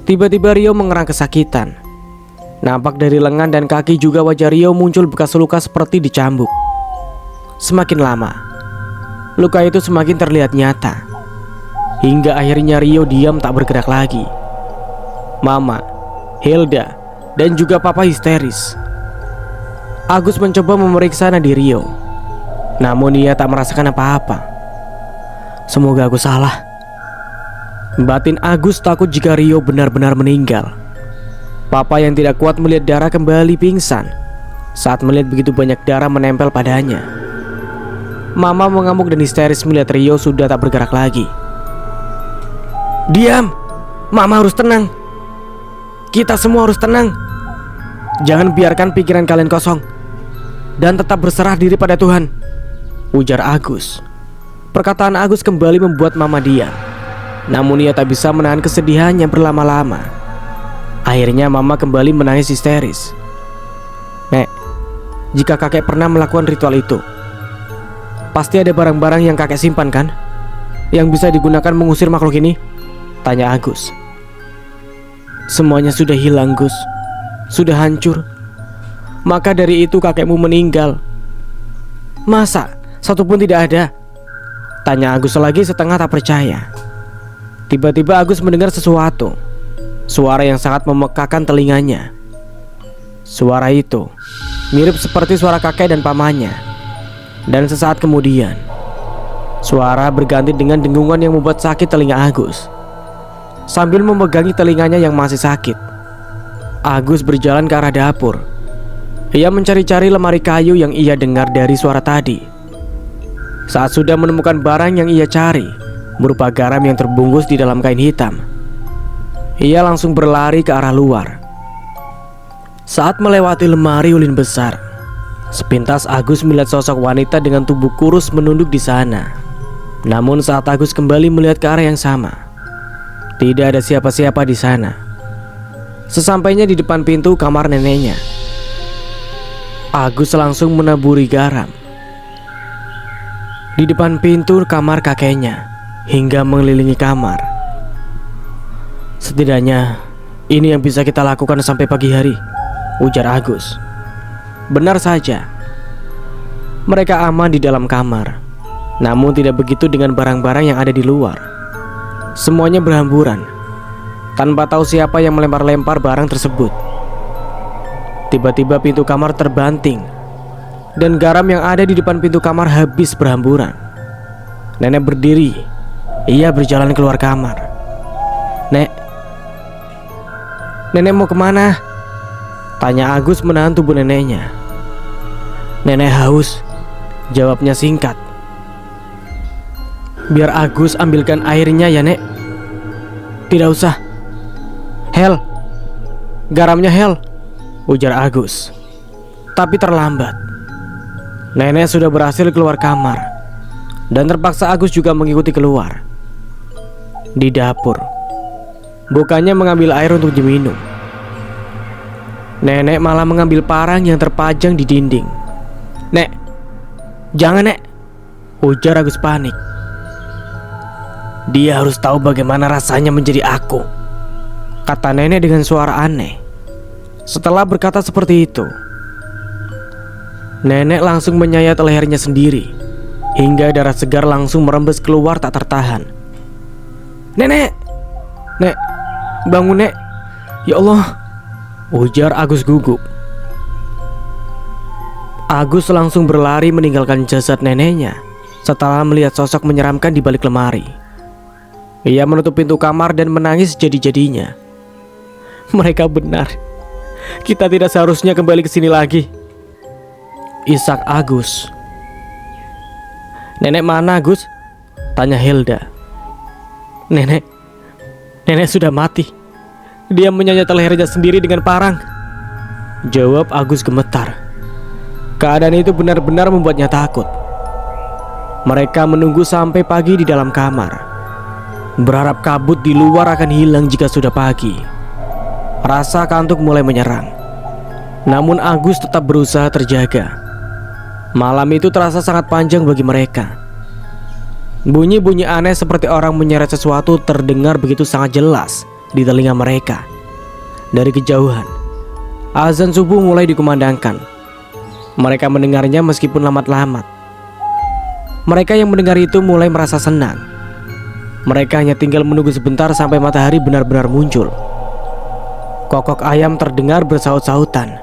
A: Tiba-tiba Rio mengerang kesakitan. Nampak dari lengan dan kaki juga wajah Rio muncul bekas luka seperti dicambuk. Semakin lama, luka itu semakin terlihat nyata. Hingga akhirnya Rio diam tak bergerak lagi. Mama, Hilda, dan juga Papa histeris. Agus mencoba memeriksa nadi Rio, namun ia tak merasakan apa-apa. Semoga aku salah. Batin Agus takut jika Rio benar-benar meninggal. Papa yang tidak kuat melihat darah kembali pingsan saat melihat begitu banyak darah menempel padanya. Mama mengamuk dan histeris melihat Rio sudah tak bergerak lagi. "Diam! Mama harus tenang. Kita semua harus tenang. Jangan biarkan pikiran kalian kosong. Dan tetap berserah diri pada Tuhan," ujar Agus. Perkataan Agus kembali membuat Mama diam. Namun ia tak bisa menahan kesedihannya berlama-lama. Akhirnya Mama kembali menangis histeris. "Nek, jika kakek pernah melakukan ritual itu, pasti ada barang-barang yang kakek simpan kan? Yang bisa digunakan mengusir makhluk ini?" tanya Agus. "Semuanya sudah hilang, Gus. Sudah hancur. Maka dari itu kakekmu meninggal." "Masa? Satupun tidak ada?" tanya Agus lagi setengah tak percaya. Tiba-tiba Agus mendengar sesuatu. Suara yang sangat memekakan telinganya. Suara itu mirip seperti suara kakek dan pamannya. Dan sesaat kemudian, suara berganti dengan dengungan yang membuat sakit telinga Agus. Sambil memegangi telinganya yang masih sakit, Agus berjalan ke arah dapur. Ia mencari-cari lemari kayu yang ia dengar dari suara tadi. Saat sudah menemukan barang yang ia cari, berupa garam yang terbungkus di dalam kain hitam, ia langsung berlari ke arah luar. Saat melewati lemari ulin besar, sepintas Agus melihat sosok wanita dengan tubuh kurus menunduk di sana. Namun saat Agus kembali melihat ke arah yang sama, tidak ada siapa-siapa di sana. Sesampainya di depan pintu kamar neneknya, Agus langsung menaburi garam di depan pintu kamar kakeknya hingga mengelilingi kamar. "Setidaknya ini yang bisa kita lakukan sampai pagi hari," ujar Agus. Benar saja, mereka aman di dalam kamar. Namun tidak begitu dengan barang-barang yang ada di luar. Semuanya berhamburan, tanpa tahu siapa yang melempar-lempar barang tersebut. Tiba-tiba pintu kamar terbanting, dan garam yang ada di depan pintu kamar habis berhamburan. Nenek berdiri. Ia berjalan keluar kamar. Nenek mau kemana?" tanya Agus menahan tubuh neneknya. "Nenek haus," jawabnya singkat. "Biar Agus ambilkan airnya ya, Nek." "Tidak usah. Hel, garamnya Hel," ujar Agus. Tapi terlambat. Nenek sudah berhasil keluar kamar, dan terpaksa Agus juga mengikuti keluar. Di dapur, bukannya mengambil air untuk diminum, nenek malah mengambil parang yang terpajang di dinding. "Nek, jangan, Nek," ujar Agus panik. "Dia harus tahu bagaimana rasanya menjadi aku," kata nenek dengan suara aneh. Setelah berkata seperti itu, nenek langsung menyayat lehernya sendiri, hingga darah segar langsung merembes keluar tak tertahan. "Nenek! Nek, bangun, Nek! Ya Allah!" ujar Agus gugup. Agus langsung berlari meninggalkan jasad neneknya setelah melihat sosok menyeramkan di balik lemari. Ia menutup pintu kamar dan menangis jadi-jadinya. "Mereka benar. Kita tidak seharusnya kembali ke sini lagi," isak Agus. "Nenek mana, Gus?" tanya Hilda. Nenek sudah mati. Dia menyayat lehernya sendiri dengan parang," jawab Agus gemetar. Keadaan itu benar-benar membuatnya takut. Mereka menunggu sampai pagi di dalam kamar, berharap kabut di luar akan hilang jika sudah pagi. Rasa kantuk mulai menyerang, namun Agus tetap berusaha terjaga. Malam itu terasa sangat panjang bagi mereka. Bunyi-bunyi aneh seperti orang menyeret sesuatu terdengar begitu sangat jelas di telinga mereka. Dari kejauhan, azan subuh mulai dikumandangkan. Mereka mendengarnya meskipun lambat-lambat. Mereka yang mendengar itu mulai merasa senang. Mereka hanya tinggal menunggu sebentar sampai matahari benar-benar muncul. Kokok ayam terdengar bersaut-sautan.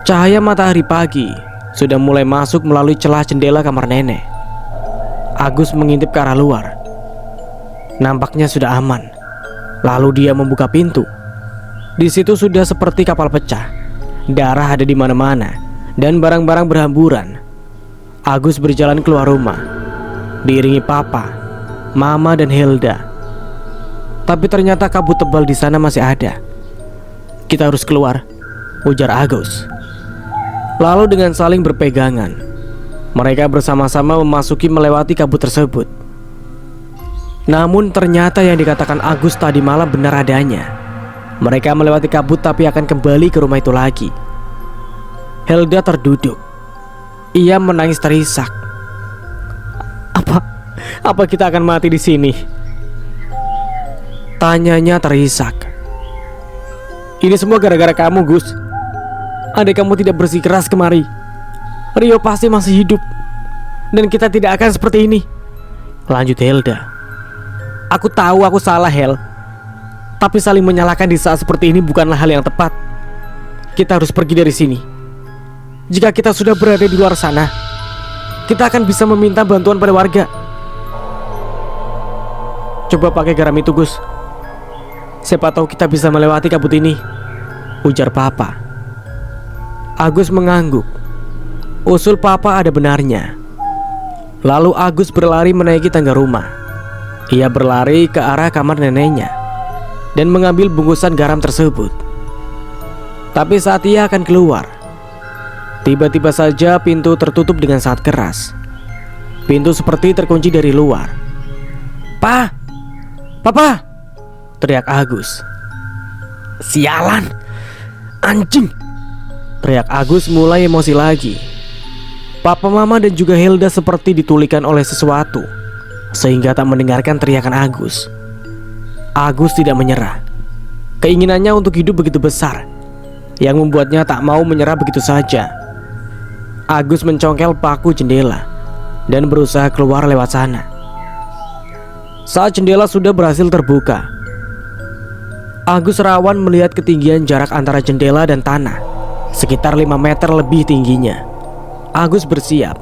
A: Cahaya matahari pagi sudah mulai masuk melalui celah jendela kamar nenek. Agus mengintip ke arah luar. Nampaknya sudah aman. Lalu dia membuka pintu. Di situ sudah seperti kapal pecah. Darah ada di mana-mana. dan barang-barang berhamburan. Agus berjalan keluar rumah, diiringi Papa, Mama, dan Hilda. Tapi ternyata kabut tebal di sana masih ada. "Kita harus keluar," ujar Agus. Lalu dengan saling berpegangan, mereka bersama-sama melewati kabut tersebut. Namun ternyata yang dikatakan Agus tadi malam benar adanya. Mereka melewati kabut tapi akan kembali ke rumah itu lagi. Hilda terduduk. Ia menangis terisak. Apa kita akan mati di sini?" tanyanya terisak. "Ini semua gara-gara kamu, Gus. Andai kamu tidak bersikeras kemari, Rio pasti masih hidup, dan kita tidak akan seperti ini," lanjut Hilda. "Aku tahu aku salah, Hel. Tapi saling menyalahkan di saat seperti ini bukanlah hal yang tepat. Kita harus pergi dari sini. Jika kita sudah berada di luar sana, kita akan bisa meminta bantuan pada warga." "Coba pakai garam itu, Gus. Siapa tahu kita bisa melewati kabut ini," ujar Papa. Agus mengangguk. Usul Papa ada benarnya. Lalu Agus berlari menaiki tangga rumah. Ia berlari ke arah kamar neneknya dan mengambil bungkusan garam tersebut. Tapi saat ia akan keluar, tiba-tiba saja pintu tertutup dengan sangat keras. Pintu seperti terkunci dari luar. "Pa! Papa!" teriak Agus. "Sialan! Anjing!" teriak Agus mulai emosi lagi. Papa, Mama, dan juga Hilda seperti ditulikan oleh sesuatu, sehingga tak mendengarkan teriakan Agus. Agus tidak menyerah. Keinginannya untuk hidup begitu besar, yang membuatnya tak mau menyerah begitu saja. Agus mencongkel paku jendela dan berusaha keluar lewat sana. Saat jendela sudah berhasil terbuka, Agus rawan melihat ketinggian jarak antara jendela dan tanah, sekitar 5 meter lebih tingginya. Agus bersiap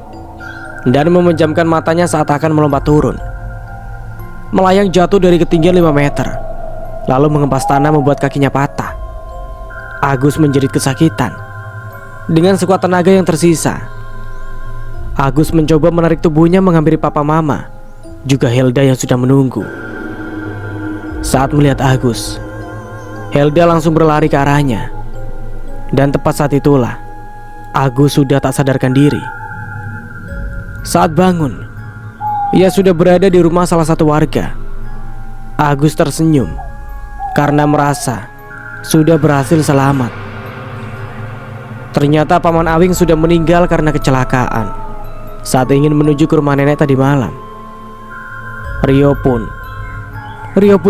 A: dan memejamkan matanya saat akan melompat turun. Melayang jatuh dari ketinggian 5 meter, lalu mengempas tanah membuat kakinya patah. Agus menjerit kesakitan. Dengan sekuat tenaga yang tersisa, Agus mencoba menarik tubuhnya menghampiri Papa, Mama, juga Hilda yang sudah menunggu. Saat melihat Agus, Hilda langsung berlari ke arahnya. Dan tepat saat itulah Agus sudah tak sadarkan diri. Saat bangun, ia sudah berada di rumah salah satu warga. Agus tersenyum karena merasa sudah berhasil selamat. Ternyata Paman Awing sudah meninggal karena kecelakaan saat ingin menuju ke rumah nenek tadi malam. Rio pun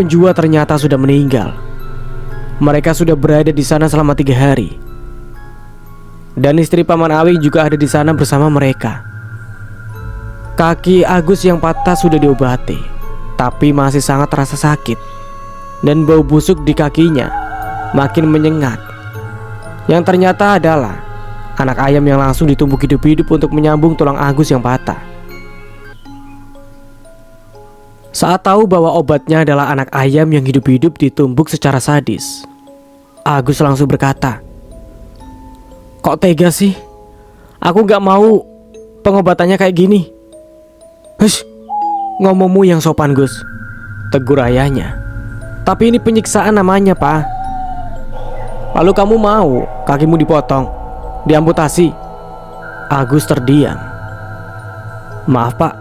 A: juga ternyata sudah meninggal. Mereka sudah berada di sana selama 3 hari. Dan istri Paman Awing juga ada di sana bersama mereka. Kaki Agus yang patah sudah diobati, tapi masih sangat terasa sakit. Dan bau busuk di kakinya makin menyengat. Yang ternyata adalah anak ayam yang langsung ditumbuk hidup-hidup untuk menyambung tulang Agus yang patah. Saat tahu bahwa obatnya adalah anak ayam yang hidup-hidup ditumbuk secara sadis, Agus langsung berkata, "Kok tega sih? Aku gak mau pengobatannya kayak gini." "Hush, ngomongmu yang sopan, Gus," tegur ayahnya. "Tapi ini penyiksaan namanya, Pak. Lalu kamu mau kakimu dipotong, diamputasi?" Agus terdiam. "Maaf, Pak,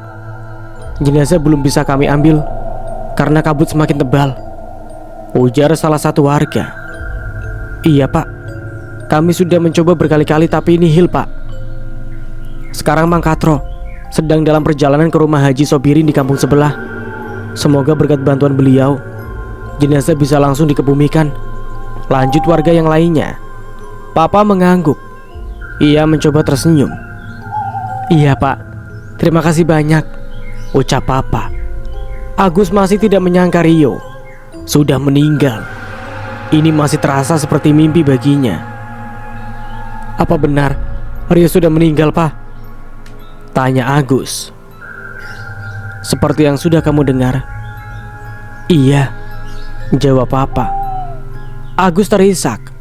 A: jenazah belum bisa kami ambil karena kabut semakin tebal," ujar salah satu warga. "Iya, Pak, kami sudah mencoba berkali-kali tapi nihil, Pak. Sekarang Mang Katro sedang dalam perjalanan ke rumah Haji Sobirin di kampung sebelah. Semoga berkat bantuan beliau, jenazah bisa langsung dikebumikan," lanjut warga yang lainnya. Papa mengangguk. Ia mencoba tersenyum. "Iya, Pak, terima kasih banyak," ucap Papa. Agus masih tidak menyangka Rio sudah meninggal. Ini masih terasa seperti mimpi baginya. "Apa benar Rio sudah meninggal, Pak?" tanya Agus. "Seperti yang sudah kamu dengar." "Iya," jawab Papa. Agus terisak.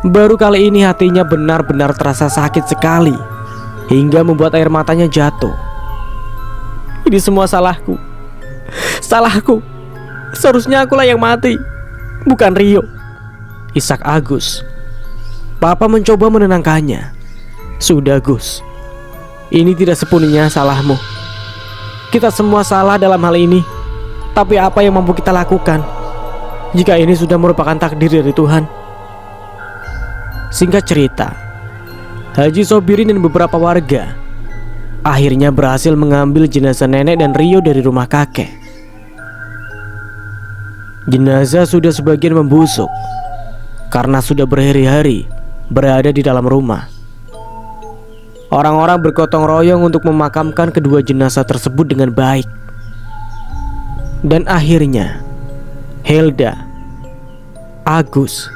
A: Baru kali ini hatinya benar-benar terasa sakit sekali, hingga membuat air matanya jatuh. Ini semua salahku. Salahku. Seharusnya akulah yang mati, bukan Rio, isak Agus. Papa mencoba menenangkannya. Sudah Gus, ini tidak sepenuhnya salahmu. Kita semua salah dalam hal ini. Tapi apa yang mampu kita lakukan jika ini sudah merupakan takdir dari Tuhan? Singkat cerita, Haji Sobirin dan beberapa warga akhirnya berhasil mengambil jenazah nenek dan Rio dari rumah kakek. Jenazah sudah sebagian membusuk karena sudah berhari-hari berada di dalam rumah. Orang-orang bergotong royong untuk memakamkan kedua jenazah tersebut dengan baik. Dan akhirnya Helda, Agus,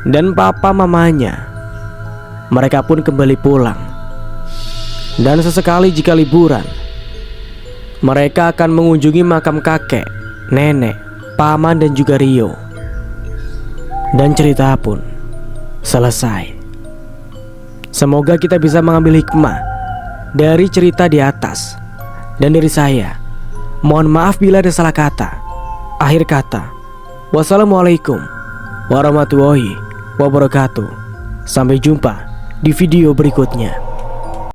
A: dan papa mamanya, mereka pun kembali pulang. Dan sesekali jika liburan, mereka akan mengunjungi makam kakek, nenek, paman dan juga Rio. Dan cerita pun selesai. Semoga kita bisa mengambil hikmah dari cerita di atas. Dan dari saya, mohon maaf bila ada salah kata. Akhir kata, wassalamualaikum warahmatullahi wabarakatuh. Sampai jumpa di video berikutnya.